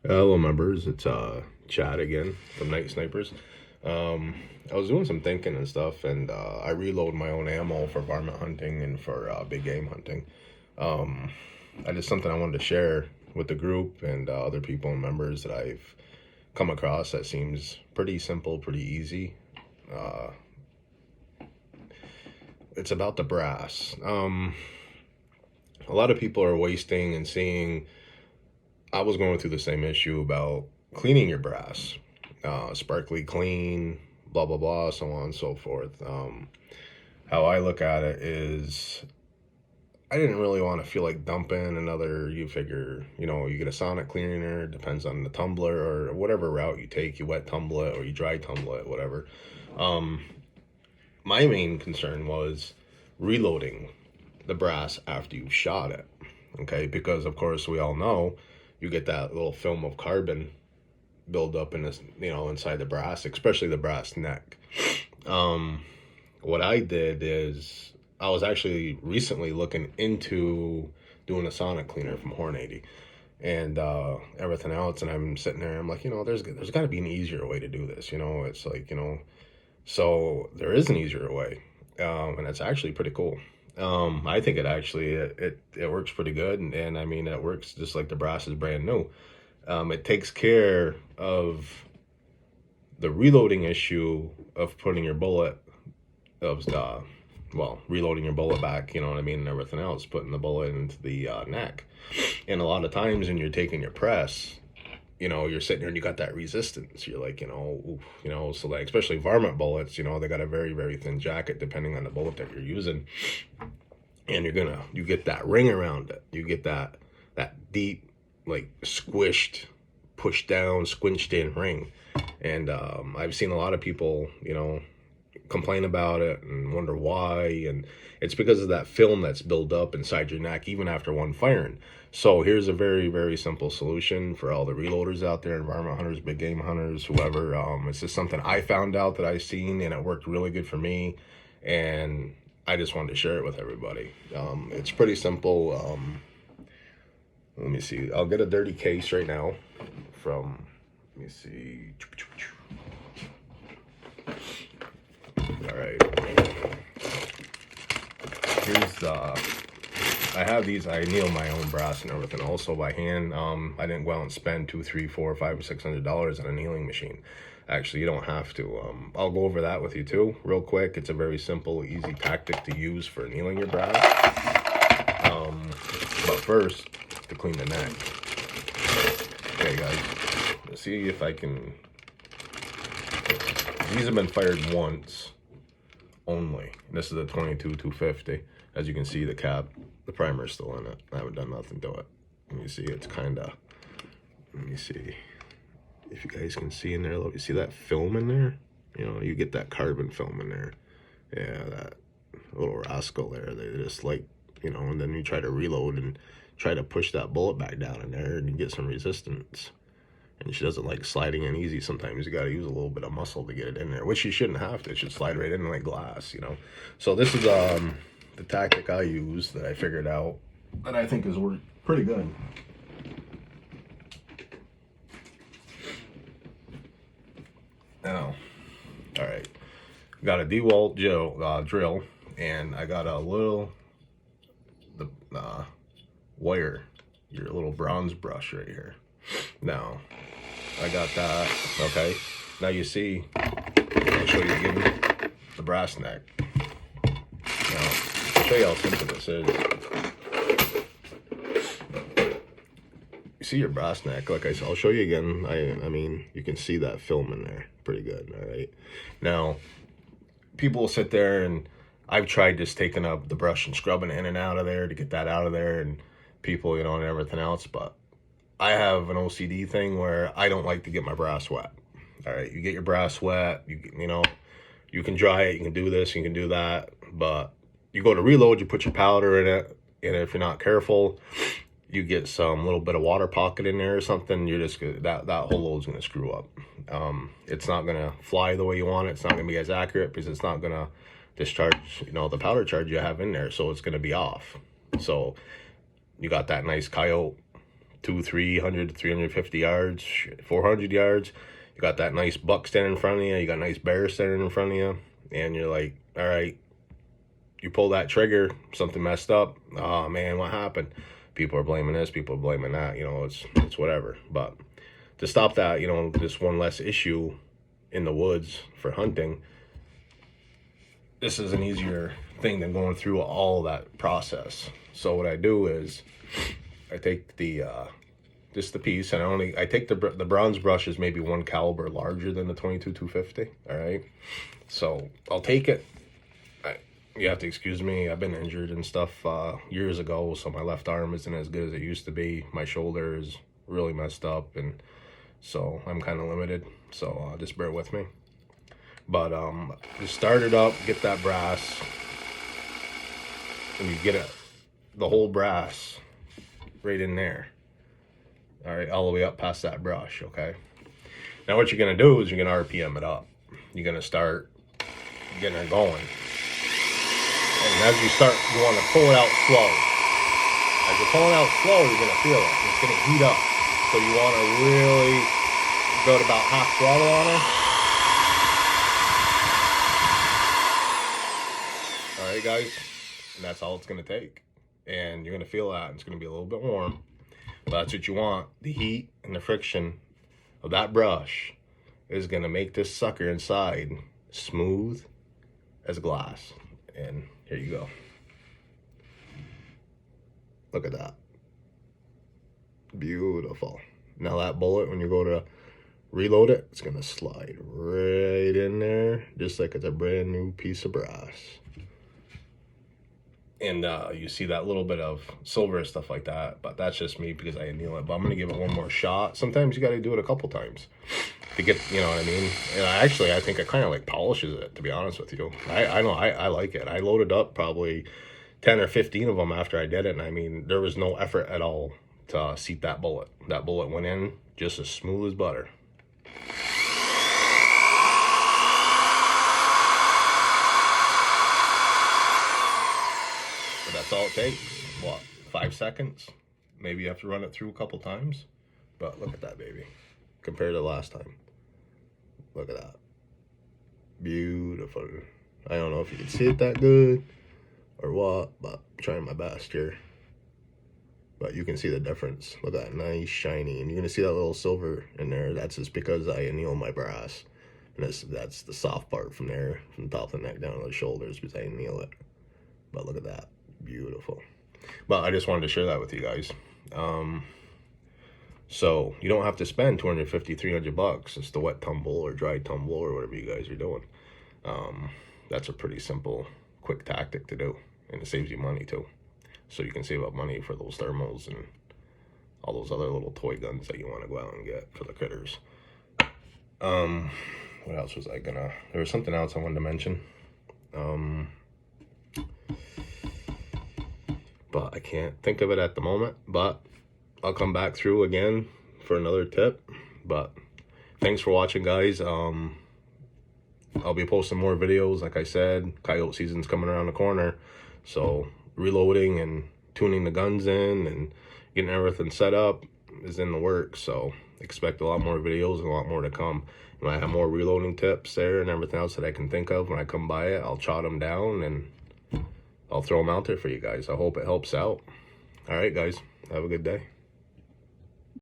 Hello, members. It's Chad again from Night Snipers. I was doing some thinking and stuff, and I reload my own ammo for varmint hunting and for big game hunting. Um, I just something I wanted to share with the group and other people and members that I've come across that seems pretty simple, pretty easy. Uh, it's about the brass. A lot of people are wasting and seeing. I was going through the same issue about cleaning your brass, sparkly clean, blah blah blah, so on and so forth. How I look at it is, I didn't really want to feel like dumping another. You figure, you get a sonic cleaner, depends on the tumbler or whatever route you take. You wet tumble it or you dry tumble it, whatever. Um, my main concern was reloading the brass after you've shot it. Okay, because of course we all know you get that little film of carbon build up in this, inside the brass, especially the brass neck. Um, what I did is I was actually recently looking into doing a sonic cleaner from Horn 80 and everything else, and I'm sitting there, I'm like, there's got to be an easier way to do this. It's like, so there is an easier way, and it's actually pretty cool. I think it works pretty good, and I mean it works just like the brass is brand new. It takes care of the reloading issue of putting your bullet of reloading your bullet back, you know what I mean, and everything else, putting the bullet into the neck. And a lot of times when you're taking your press, you're sitting there and you got that resistance. You're like, oof, so like, especially varmint bullets, they got a very, very thin jacket depending on the bullet that you're using. And you get that ring around it. You get that deep, like squished, pushed down, squinched in ring. And I've seen a lot of people, complain about it and wonder why. And it's because of that film that's built up inside your neck, even after one firing. So here's a very, very simple solution for all the reloaders out there, environment hunters, big game hunters, whoever. It's just something I found out that I've seen, and it worked really good for me. And I just wanted to share it with everybody. It's pretty simple. Let me see. I'll get a dirty case right now from, let me see. All right. Here's I have these. I anneal my own brass and everything, also by hand. I didn't go out and spend $200, $300, $400, $500, $600 on an annealing machine. Actually, you don't have to. I'll go over that with you too, real quick. It's a very simple, easy tactic to use for annealing your brass. But first, to clean the neck. Okay, guys. Let's see if I can. These have been fired once only. This is a 22-250. As you can see, the cap, the primer is still in it. I haven't done nothing to it. And you see, it's kind of. Let me see if you guys can see in there. Look, you see that film in there? You get that carbon film in there. Yeah, that little rascal there. They just like, and then you try to reload and try to push that bullet back down in there and you get some resistance. And she doesn't like sliding in easy. Sometimes you got to use a little bit of muscle to get it in there, which you shouldn't have to. It should slide right in like glass, So this is the tactic I use that I figured out that I think has worked pretty good. Now, all right, got a DeWalt drill, and I got a little wire, your little bronze brush right here. Now, I got that. Okay. Now you see, I'll show you again the brass neck. Now, I'll show you how simple this is. You see your brass neck, like I said, I'll show you again. I mean, you can see that film in there pretty good, all right? Now, people will sit there, and I've tried just taking up the brush and scrubbing it in and out of there to get that out of there, and people, and everything else, but I have an OCD thing where I don't like to get my brass wet. All right, you get your brass wet, you can dry it, you can do this, you can do that, but you go to reload, you put your powder in it, and if you're not careful, you get some little bit of water pocket in there or something, you're just gonna, that whole load's gonna screw up. It's not gonna fly the way you want it. It's not gonna be as accurate because it's not gonna discharge, the powder charge you have in there, so it's gonna be off. So you got that nice coyote 300 to 350 yards, 400 yards. You got that nice buck standing in front of you. You got a nice bear standing in front of you. And you're like, all right, you pull that trigger, something messed up. Oh, man, what happened? People are blaming this, people are blaming that. You know, it's whatever. But to stop that, you know, this one less issue in the woods for hunting, this is an easier thing than going through all that process. So what I do is I take the just the piece, and I take the bronze brush is maybe one caliber larger than the 22-250. All right, so I'll take it. You have to excuse me. I've been injured and stuff years ago, so my left arm isn't as good as it used to be. My shoulder is really messed up, and so I'm kind of limited. So just bear with me. But just start it up, get that brass, and you get the whole brass right in there. All right, all the way up past that brush, okay? Now what you're gonna do is you're gonna RPM it up. You're gonna start getting it going. And as you start, you wanna pull it out slow. As you're pulling out slow, you're gonna feel it. It's gonna heat up. So you wanna really go to about half throttle on it. All right, guys, and that's all it's gonna take. And you're gonna feel that, and it's gonna be a little bit warm. But that's what you want. The heat and the friction of that brush is gonna make this sucker inside smooth as glass. And here you go. Look at that. Beautiful. Now that bullet, when you go to reload it, it's gonna slide right in there, just like it's a brand new piece of brass. And you see that little bit of silver and stuff like that, but that's just me because I anneal it. But I'm gonna give it one more shot. Sometimes you gotta do it a couple times to get, you know what I mean? And I think it kind of like polishes it, to be honest with you. I know, I like it. I loaded up probably 10 or 15 of them after I did it, and I mean, there was no effort at all to seat that bullet. That bullet went in just as smooth as butter. But that's all it takes. What, 5 seconds? Maybe you have to run it through a couple times. But look at that, baby. Compared to last time. Look at that. Beautiful. I don't know if you can see it that good or what, but I'm trying my best here. But you can see the difference. Look at that, nice, shiny. And you're gonna see that little silver in there. That's just because I anneal my brass. And that's the soft part from there, from the top of the neck down to the shoulders, because I anneal it. But look at that, beautiful. But I just wanted to share that with you guys. So you don't have to spend 250, 300 bucks. It's the wet tumble or dry tumble or whatever you guys are doing. That's a pretty simple, quick tactic to do, and it saves you money too. So you can save up money for those thermals and all those other little toy guns that you want to go out and get for the critters. What else was I gonna? There was something else I wanted to mention. But I can't think of it at the moment. But I'll come back through again for another tip. But thanks for watching, guys. I'll be posting more videos. Like I said, coyote season's coming around the corner. So reloading and tuning the guns in and getting everything set up is in the works. So expect a lot more videos and a lot more to come. When I have more reloading tips there and everything else that I can think of when I come by it, I'll jot them down and I'll throw them out there for you guys. I hope it helps out. All right, guys, have a good day.